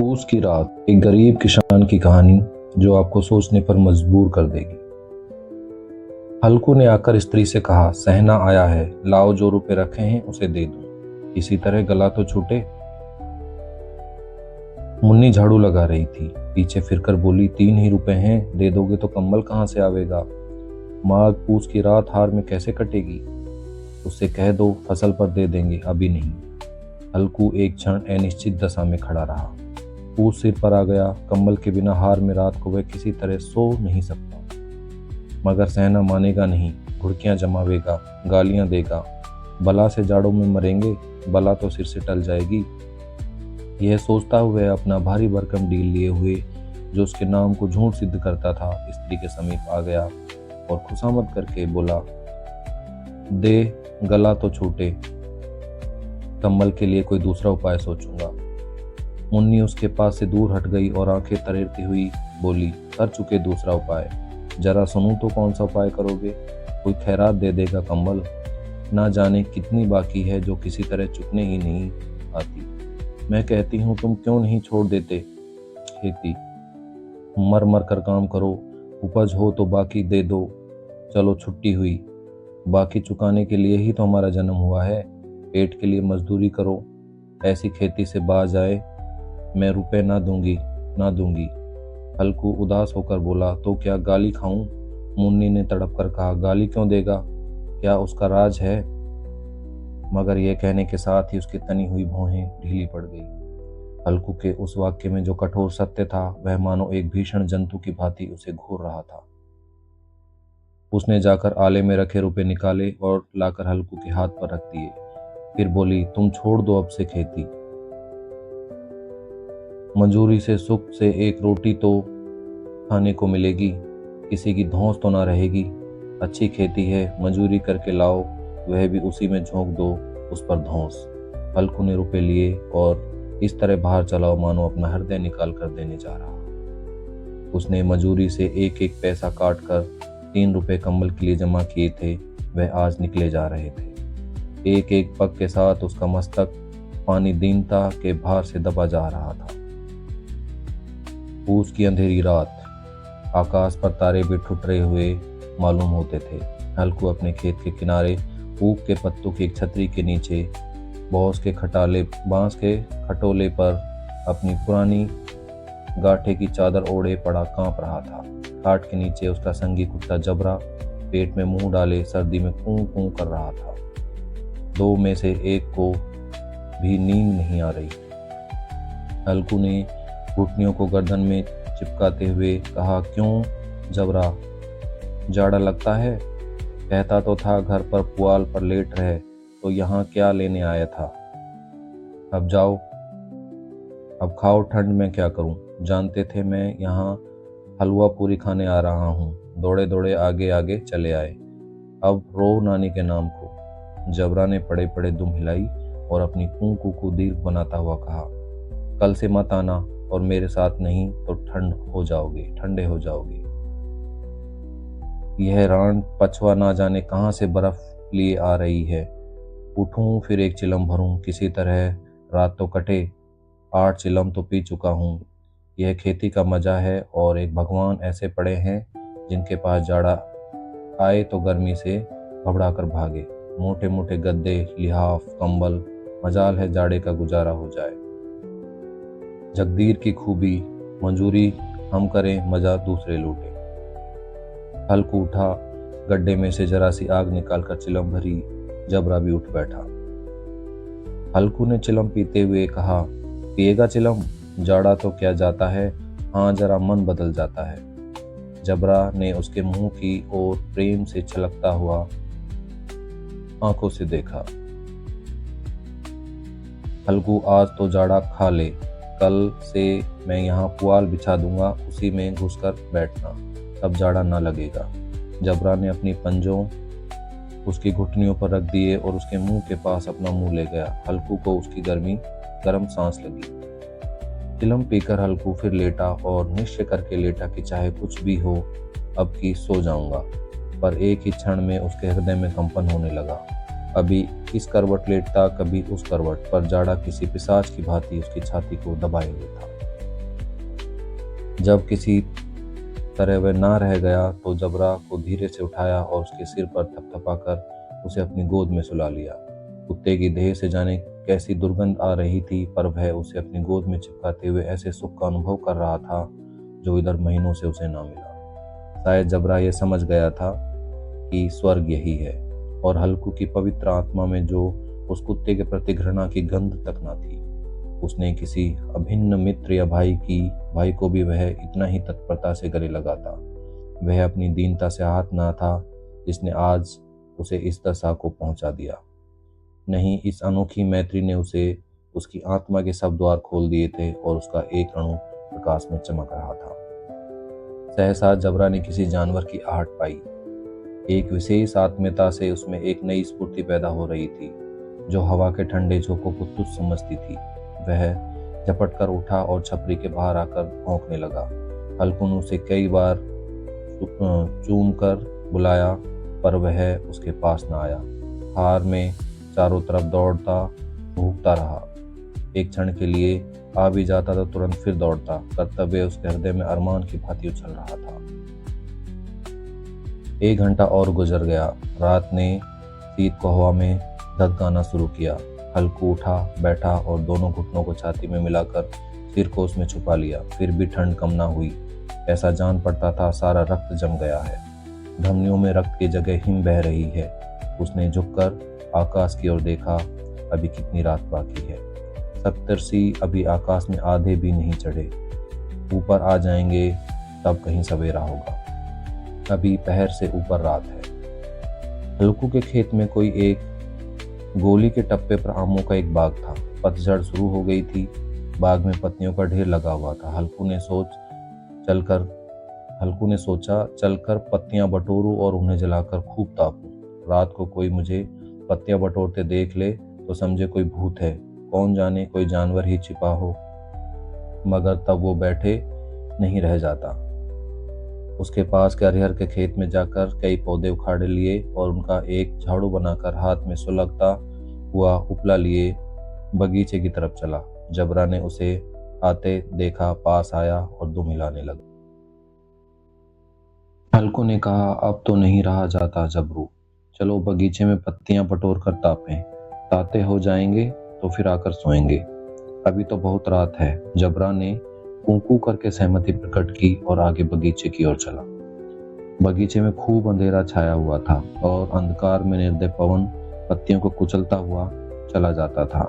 पूस की रात, एक गरीब किसान की कहानी जो आपको सोचने पर मजबूर कर देगी। हल्कू ने आकर स्त्री से कहा, सहना आया है, लाओ जो रुपए रखे हैं उसे दे दूं, किसी तरह गला तो छूटे। मुन्नी झाड़ू लगा रही थी, पीछे फिरकर बोली, 3 ही रुपए हैं, दे दोगे तो कंबल कहाँ से आवेगा? माघ पूस की रात हार में कैसे कटेगी? उससे कह दो फसल पर दे देंगे, अभी नहीं। हल्कू एक क्षण अनिश्चित दशा में खड़ा रहा। पूस सिर पर आ गया, कंबल के बिना हार में रात को वह किसी तरह सो नहीं सकता। मगर सहना मानेगा नहीं, घुड़कियां जमावेगा, गालियां देगा। बला से जाड़ों में मरेंगे, बला तो सिर से टल जाएगी। यह सोचता हुआ अपना भारी भरकम डील लिए हुए, जो उसके नाम को झूठ सिद्ध करता था, स्त्री के समीप आ गया और खुशामद करके बोला, दे, गला तो छूटे, कंबल के लिए कोई दूसरा उपाय सोचूंगा। मुन्नी उसके पास से दूर हट गई और आंखें तरेरती हुई बोली, कर चुके दूसरा उपाय, जरा सुनूं तो कौन सा उपाय करोगे? कोई खैरात दे देगा कंबल, ना जाने कितनी बाकी है जो किसी तरह चुकने ही नहीं आती। मैं कहती हूँ तुम क्यों नहीं छोड़ देते खेती, मर मर कर काम करो, उपज हो तो बाकी दे दो। चलो छुट्टी हुई, बाकी चुकाने के लिए ही तो हमारा जन्म हुआ है, पेट के लिए मजदूरी करो, ऐसी खेती से बाज आए। मैं रुपए ना दूंगी। हल्कू उदास होकर बोला, तो क्या गाली खाऊं? मुन्नी ने तड़प कर कहा, गाली क्यों देगा, क्या उसका राज है? मगर यह कहने के साथ ही उसकी तनी हुई भौहें ढीली पड़ गई। हल्कू के उस वाक्य में जो कठोर सत्य था, वह मानो एक भीषण जंतु की भांति उसे घूर रहा था। उसने जाकर आले में रखे रुपए निकाले और लाकर हल्कू के हाथ पर रख दिए। फिर बोली, तुम छोड़ दो अब से खेती, मजूरी से सुख से एक रोटी तो खाने को मिलेगी, किसी की धौंस तो ना रहेगी। अच्छी खेती है, मजूरी करके लाओ, वह भी उसी में झोंक दो, उस पर धौंस। हल्कू ने रुपए लिए और इस तरह बाहर चलाओ मानो अपना हृदय निकाल कर देने जा रहा। उसने मजूरी से एक एक पैसा काट कर 3 रुपए कंबल के लिए जमा किए थे, वह आज निकले जा रहे थे। एक एक पग के साथ उसका मस्तक पानी दीनता के भार से दबा जा रहा था। पूस की अंधेरी रात, आकाश पर तारे भी ठुठरे हुए मालूम होते थे। हल्कू अपने खेत के किनारे ऊख के पत्तों की एक छतरी के नीचे बांस के खटोले पर अपनी पुरानी गाठे की चादर ओढ़े पड़ा कांप रहा था। खाट के नीचे उसका संगी कुत्ता जबरा पेट में मुंह डाले सर्दी में कूं कूं कर रहा था। 2 में से एक को भी नींद नहीं आ रही। हल्कू ने घुटनियों को गर्दन में चिपकाते हुए कहा, क्यों जबरा, जाड़ा लगता है? कहता तो था घर पर पुआल पर लेट रहे, तो यहाँ क्या लेने आया था? अब जाओ, अब खाओ, ठंड में क्या करूं? जानते थे मैं यहाँ हलवा पूरी खाने आ रहा हूँ, दौड़े दौड़े आगे आगे चले आए। अब रो नानी के नाम को। जबरा ने पड़े पड़े दुम हिलाई और अपनी कूं कू को दीर्घ बनाता हुआ कहा, कल से मत आना, और मेरे साथ नहीं तो ठंडे हो जाओगे। यह रान पछवा ना जाने कहां से बर्फ लिए आ रही है। उठूं फिर एक चिलम भरूं, किसी तरह रात तो कटे। 8 चिलम तो पी चुका हूं। यह खेती का मजा है, और एक भगवान ऐसे पड़े हैं जिनके पास जाड़ा आए तो गर्मी से घबरा कर भागे। मोटे मोटे गद्दे, लिहाफ, कंबल, मजाल है जाड़े का गुजारा हो जाए। जगदीर की खूबी, मंजूरी हम करें, मजा दूसरे लूटे। हल्कू उठा, गड्ढे में से जरा सी आग निकालकर चिलम भरी। जबरा भी उठ बैठा। हल्कू ने चिलम पीते हुए कहा, पिएगा चिलम? जाड़ा तो क्या जाता है, हाँ जरा मन बदल जाता है। जबरा ने उसके मुंह की ओर प्रेम से छलकता हुआ आंखों से देखा। हल्कू, आज तो जाड़ा खा ले, कल से मैं यहाँ पुआल बिछा दूंगा, उसी में घुसकर बैठना, तब जाड़ा ना लगेगा। जबरा ने अपनी पंजों उसकी घुटनियों पर रख दिए और उसके मुंह के पास अपना मुंह ले गया। हल्कू को उसकी गर्म सांस लगी। चिलम पीकर हल्कू फिर लेटा और निश्चय करके लेटा कि चाहे कुछ भी हो, अब की सो जाऊंगा। पर एक ही क्षण में उसके हृदय में कंपन होने लगा। कभी इस करवट लेटता, कभी उस करवट पर। जाड़ा किसी पिशाच की भांति उसकी छाती को दबाए हुए था। जब किसी तरह वह ना रह गया तो जबरा को धीरे से उठाया और उसके सिर पर थपथपाकर उसे अपनी गोद में सुला लिया। कुत्ते की देह से जाने कैसी दुर्गंध आ रही थी, पर वह उसे अपनी गोद में चिपकाते हुए ऐसे सुख का अनुभव कर रहा था जो इधर महीनों से उसे ना मिला। शायद जबरा यह समझ गया था कि स्वर्ग यही है, और हल्कू की पवित्र आत्मा में जो उस कुत्ते के प्रति घृणा की गंध तक न थी। उसने किसी अभिन्न मित्र या भाई को भी वह इतना ही तत्परता से गले लगाता। वह अपनी दीनता से आहत न था जिसने आज उसे इस दशा को पहुंचा दिया। नहीं, इस अनोखी मैत्री ने उसे उसकी आत्मा के सब द्वार खोल दिए थे और उसका एक अणु प्रकाश में चमक रहा था। सहसा जबरा ने किसी जानवर की आहट पाई। एक विशेष आत्मीयता से उसमें एक नई स्फूर्ति पैदा हो रही थी जो हवा के ठंडे झोंकों को तुच्छ समझती थी। वह झपट कर उठा और छपरी के बाहर आकर भौंकने लगा। हल्कू ने उसे कई बार चूम कर बुलाया, पर वह उसके पास न आया। हार में चारों तरफ दौड़ता भूखता रहा। एक क्षण के लिए आ भी जाता तो तुरंत फिर दौड़ता। कर्तव्य उसके हृदय में अरमान की भांति उछल रहा था। 1 घंटा और गुजर गया। रात ने शीत को हवा में धधकाना शुरू किया। हल्कू उठा, बैठा और दोनों घुटनों को छाती में मिलाकर सिर को उसमें छुपा लिया। फिर भी ठंड कम ना हुई। ऐसा जान पड़ता था सारा रक्त जम गया है, धमनियों में रक्त की जगह हिम बह रही है। उसने झुककर आकाश की ओर देखा। अभी कितनी रात बाकी है। सप्तर्षि अभी आकाश में आधे भी नहीं चढ़े। ऊपर आ जाएंगे तब कहीं सवेरा होगा। अभी पहर से ऊपर रात है। हल्कू के खेत में कोई एक गोली के टप्पे पर आमों का एक बाग था। पतझड़ शुरू हो गई थी। बाग में पत्तियों का ढेर लगा हुआ था। हल्कू ने सोचा चलकर पत्तियां बटोरूं और उन्हें जलाकर खूब तापूं। रात को कोई मुझे पत्तियां बटोरते देख ले तो समझे कोई भूत है, कौन जाने कोई जानवर ही छिपा हो। मगर तब वो बैठे नहीं रह जाता। उसके पास के अरिहर के खेत में जाकर कई पौधे उखाड़ लिए और उनका एक झाड़ू बनाकर हाथ में सुलगता हुआ उपला लिए बगीचे की तरफ चला। जबरा ने उसे आते देखा, पास आया और दुम हिलाने लगा। हल्कू ने कहा, अब तो नहीं रहा जाता जबरू, चलो बगीचे में पत्तियां बटोर कर तापें। ताते हो जाएंगे तो फिर आकर सोएंगे। अभी तो बहुत रात है। जबरा ने कूकू करके सहमति प्रकट की और आगे बगीचे की ओर चला। बगीचे में खूब अंधेरा छाया हुआ था और अंधकार में निर्दय पवन पत्तियों को कुचलता हुआ चला जाता था।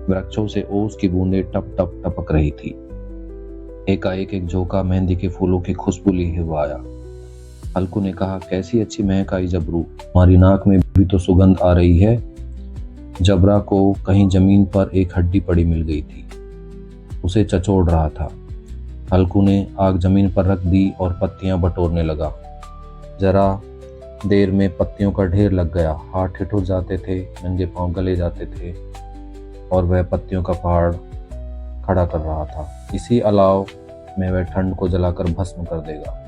वृक्षों से ओस की बूंदें टप टप टपक रही थी। एकाएक एक झोंका मेहंदी के फूलों की खुशबू लिए हुआ आया। हल्कू ने कहा, कैसी अच्छी महक आई जबरू, हमारी नाक में भी तो सुगंध आ रही है। जबरा को कहीं जमीन पर एक हड्डी पड़ी मिल गई थी। उसे चचोड़ रहा था। हल्कू ने आग जमीन पर रख दी और पत्तियां बटोरने लगा। जरा देर में पत्तियों का ढेर लग गया। हाथ ठिठुर जाते थे, नंगे पांव गले जाते थे और वह पत्तियों का पहाड़ खड़ा कर रहा था। इसी अलाव में वह ठंड को जलाकर भस्म कर देगा।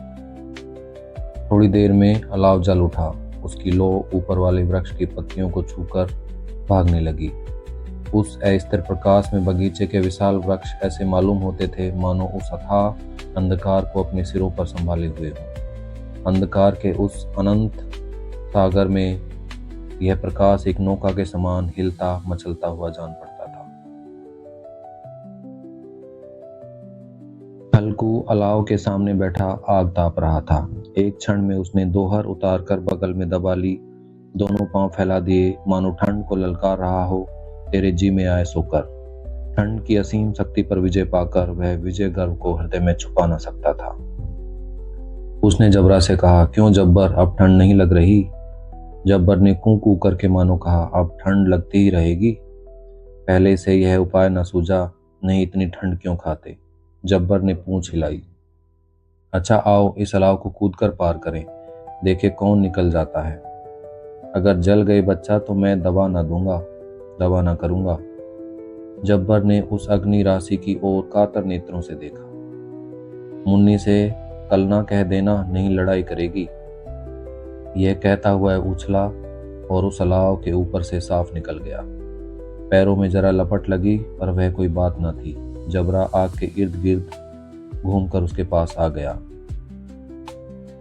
थोड़ी देर में अलाव जल उठा। उसकी लौ ऊपर वाले वृक्ष की पत्तियों को छूकर भागने लगी। उस अस्थिर प्रकाश में बगीचे के विशाल वृक्ष ऐसे मालूम होते थे मानो उस अथाह अंधकार को अपने सिरों पर संभाले हुए हों। अंधकार के उस अनंत सागर में यह प्रकाश एक नौका के समान हिलता मचलता हुआ जान पड़ता था। हल्कू अलाव के सामने बैठा आग ताप रहा था। एक क्षण में उसने दोहर उतारकर बगल में दबा ली, दोनों पांव फैला दिए मानो ठंड को ललकार रहा हो, तेरे जी में आए सो कर। ठंड की असीम शक्ति पर विजय पाकर वह विजय गर्व को हृदय में छुपा न सकता था। उसने जबरा से कहा, क्यों जब्बर, अब ठंड नहीं लग रही? जब्बर ने कू कू करके मानो कहा, अब ठंड लगती ही रहेगी। पहले से यह उपाय न सूझा, नहीं इतनी ठंड क्यों खाते? जब्बर ने पूंछ हिलाई। अच्छा आओ इस अलाव को कूदकर पार करें, देखे कौन निकल जाता है। अगर जल गए बच्चा तो मैं दवा ना करूंगा। जब्बर ने उस अग्नि राशि की ओर कातर नेत्रों से देखा। मुन्नी से कल ना कह देना, नहीं लड़ाई करेगी। यह कहता हुआ उछला और उस अलाव के ऊपर से साफ निकल गया। पैरों में जरा लपट लगी पर वह कोई बात न थी। जबरा आग के इर्द गिर्द घूमकर उसके पास आ गया।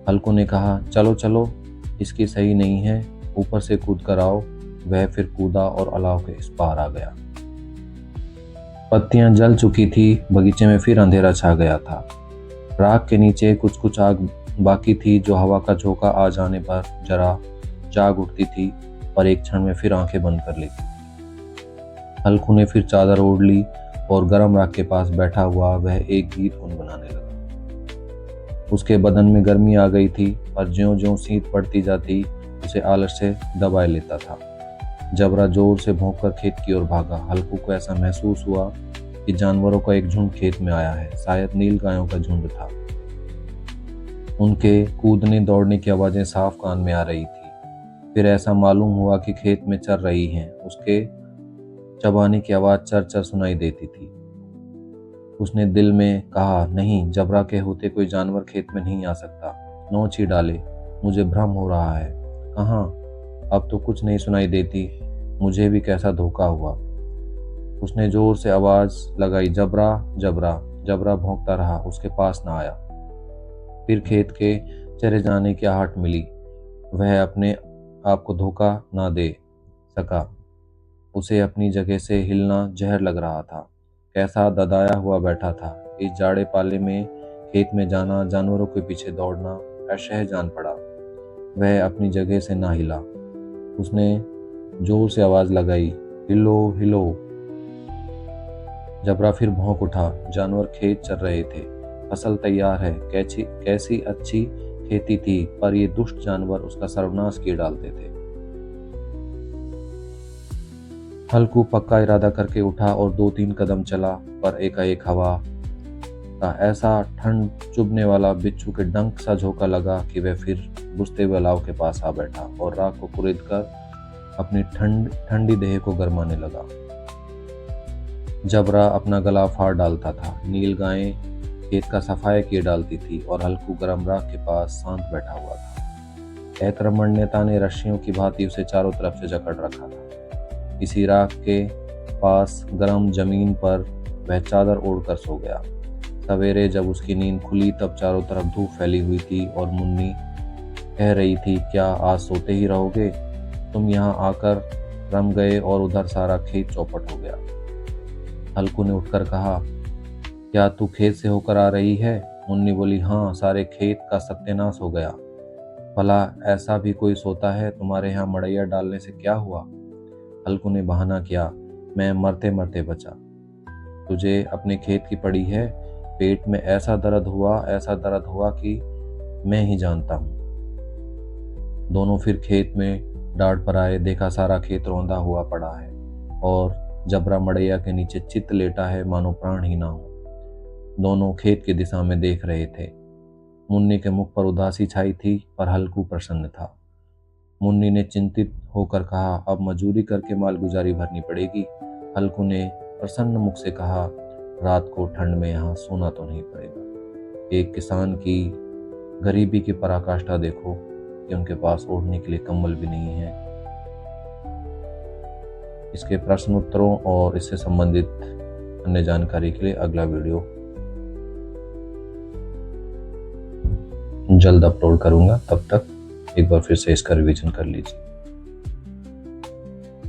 हल्कू ने कहा, चलो चलो, इसकी सही नहीं है, ऊपर से कूद कर आओ। वह फिर कूदा और अलाव के इस पार आ गया। पत्तियां जल चुकी थी, बगीचे में फिर अंधेरा छा गया था। राख के नीचे कुछ कुछ आग बाकी थी जो हवा का झोंका आ जाने पर जरा जाग उठती थी, पर एक क्षण में फिर आंखें बंद कर लेती। हल्कू ने फिर चादर ओढ़ ली और गर्म राख के पास बैठा हुआ वह एक गीत गुनगुनाने लगा। उसके बदन में गर्मी आ गई थी, पर ज्यों-ज्यों शीत पड़ती जाती उसे आलस से दबाए लेता था। जबरा जोर से भौंककर खेत की ओर भागा। हल्कू को ऐसा महसूस हुआ कि जानवरों का एक झुंड खेत में आया है। शायद नील गायों का झुंड था। उनके कूदने दौड़ने की आवाजें साफ कान में आ रही थी। फिर ऐसा मालूम हुआ कि खेत में चर रही हैं। उसके चबाने की आवाज चर-चर सुनाई देती थी। उसने दिल में कहा, नहीं, जबरा के होते कोई जानवर खेत में नहीं आ सकता। नोच ही डाले, मुझे भ्रम हो रहा है। कहाँ? अब तो कुछ नहीं सुनाई देती। मुझे भी कैसा धोखा हुआ। उसने जोर से आवाज लगाई, जबरा जबरा। जबरा भौंकता रहा, उसके पास ना आया। फिर खेत के चरे जाने की आहट मिली। वह अपने आप को धोखा ना दे सका। उसे अपनी जगह से हिलना जहर लग रहा था। कैसा ददाया हुआ बैठा था। इस जाड़े पाले में खेत में जाना, जानवरों के पीछे दौड़ना असह्य जान पड़ा। वह अपनी जगह से ना हिला। उसने जोर से आवाज लगाई, हिलो हिलो। जबरा फिर भौंक उठा। जानवर खेत चर रहे थे। फसल तैयार है। कैसी अच्छी खेती थी, पर ये दुष्ट जानवर उसका सर्वनाश किए डालते थे। हल्कू पक्का इरादा करके उठा और 2-3 कदम चला, पर एकाएक हवा का ऐसा ठंड चुभने वाला बिच्छू के डंक सा झोंका लगा कि वह फिर बुझते हुए अलाव के पास आ बैठा और राख को कुरेद कर अपनी ठंडी देह को गरमाने लगा। जबरा अपना गला फाड़ डालता था। नील गायें खेत का सफाया किए डालती थी और हल्कू गरम राख के पास शांत बैठा हुआ था। ऐतरमण्यता ने रस्सियों की भांति उसे चारों तरफ से जकड़ रखा था। इसी राख के पास गरम जमीन पर वह चादर ओढ़कर सो गया। सवेरे जब उसकी नींद खुली तब चारों तरफ धूप फैली हुई थी और मुन्नी कह रही थी, क्या आज सोते ही रहोगे? तुम यहाँ आकर रम गए और उधर सारा खेत चौपट हो गया। हल्कू ने उठकर कहा, क्या तू खेत से होकर आ रही है? मुन्नी बोली, हाँ, सारे खेत का सत्यानाश हो गया। भला ऐसा भी कोई सोता है? तुम्हारे यहाँ मड़ैया डालने से क्या हुआ? हल्कू ने बहाना किया, मैं मरते मरते बचा। तुझे अपने खेत की पड़ी है। पेट में ऐसा दर्द हुआ कि मैं ही जानता हूँ। दोनों फिर खेत में डाढ़ पर आए। देखा सारा खेत रौंदा हुआ पड़ा है और जबरा मड़ैया के नीचे चित लेटा है, मानो प्राण ही ना हो। दोनों खेत की दिशा में देख रहे थे। मुन्नी के मुख पर उदासी छाई थी, पर हल्कू प्रसन्न था। मुन्नी ने चिंतित होकर कहा, अब मजूरी करके मालगुजारी भरनी पड़ेगी। हल्कू ने प्रसन्न मुख से कहा, रात को ठंड में यहाँ सोना तो नहीं पड़ेगा। एक किसान की गरीबी की पराकाष्ठा देखो कि उनके पास ओढ़ने के लिए कंबल भी नहीं है। इसके प्रश्न उत्तरों और इससे संबंधित अन्य जानकारी के लिए अगला वीडियो जल्द अपलोड करूंगा। तब तक एक बार फिर से इसका रिवीजन कर लीजिए।